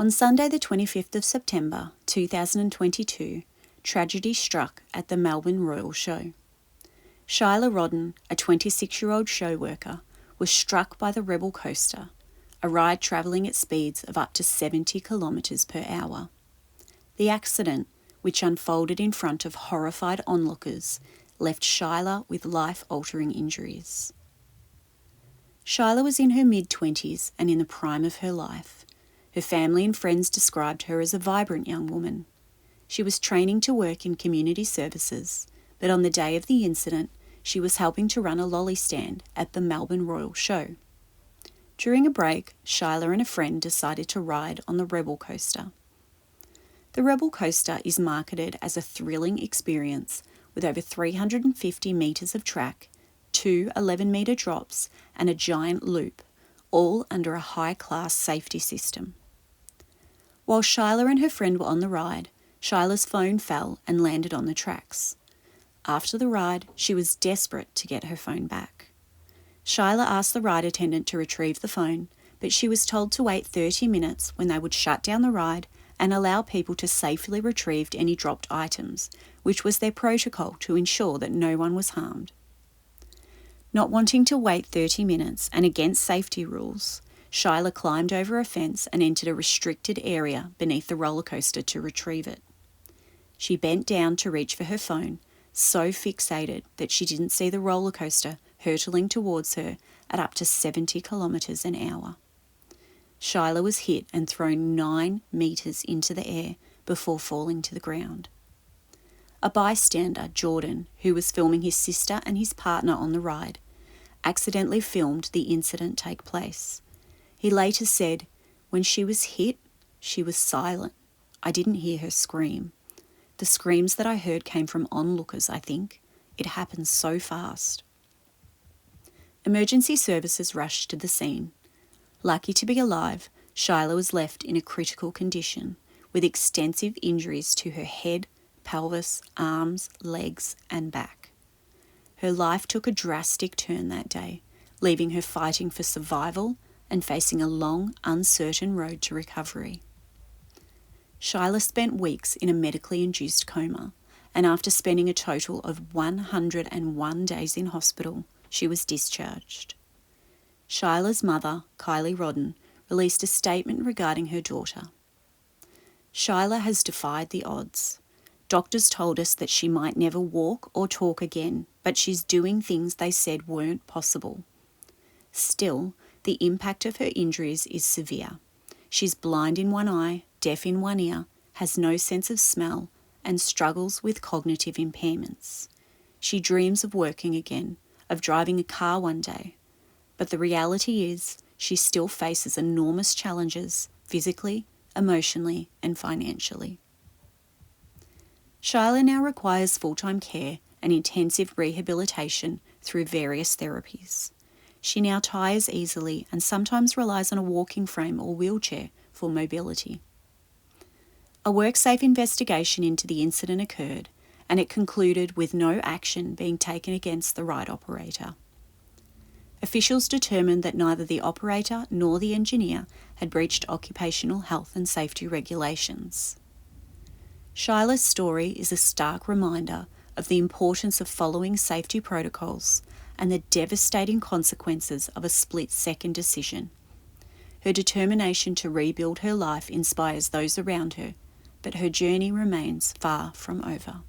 On Sunday the 25th of September 2022, tragedy struck at the Melbourne Royal Show. Shylah Rodden, a 26-year-old show worker, was struck by the Rebel coaster, a ride travelling at speeds of up to 70 kilometres per hour. The accident, which unfolded in front of horrified onlookers, left Shylah with life-altering injuries. Shylah was in her mid-20s and in the prime of her life. Her family and friends described her as a vibrant young woman. She was training to work in community services, but on the day of the incident, she was helping to run a lolly stand at the Melbourne Royal Show. During a break, Shylah and a friend decided to ride on the Rebel coaster. The Rebel coaster is marketed as a thrilling experience with over 350 metres of track, 2 11-metre drops and a giant loop, all under a high-class safety system. While Shylah and her friend were on the ride, Shylah's phone fell and landed on the tracks. After the ride, she was desperate to get her phone back. Shylah asked the ride attendant to retrieve the phone, but she was told to wait 30 minutes when they would shut down the ride and allow people to safely retrieve any dropped items, which was their protocol to ensure that no one was harmed. Not wanting to wait 30 minutes and against safety rules, Shylah climbed over a fence and entered a restricted area beneath the roller coaster to retrieve it. She bent down to reach for her phone, so fixated that she didn't see the roller coaster hurtling towards her at up to 70 kilometres an hour. Shylah was hit and thrown 9 metres into the air before falling to the ground. A bystander, Jordan, who was filming his sister and his partner on the ride, accidentally filmed the incident take place. He later said, "When she was hit, she was silent. I didn't hear her scream. The screams that I heard came from onlookers, I think. It happened so fast." Emergency services rushed to the scene. Lucky to be alive, Shylah was left in a critical condition, with extensive injuries to her head, pelvis, arms, legs and back. Her life took a drastic turn that day, leaving her fighting for survival and facing a long, uncertain road to recovery. Shylah spent weeks in a medically induced coma, and after spending a total of 101 days in hospital, she was discharged. Shylah's mother, Shylah Rodden, released a statement regarding her daughter. "Shylah has defied the odds. Doctors told us that she might never walk or talk again, but she's doing things they said weren't possible. Still, the impact of her injuries is severe. She's blind in one eye, deaf in one ear, has no sense of smell, and struggles with cognitive impairments. She dreams of working again, of driving a car one day. But the reality is, she still faces enormous challenges physically, emotionally, and financially." Shylah now requires full-time care and intensive rehabilitation through various therapies. She now tires easily and sometimes relies on a walking frame or wheelchair for mobility. A WorkSafe investigation into the incident occurred, and it concluded with no action being taken against the ride operator. Officials determined that neither the operator nor the engineer had breached occupational health and safety regulations. Shyla's story is a stark reminder of the importance of following safety protocols and the devastating consequences of a split-second decision. Her determination to rebuild her life inspires those around her, but her journey remains far from over.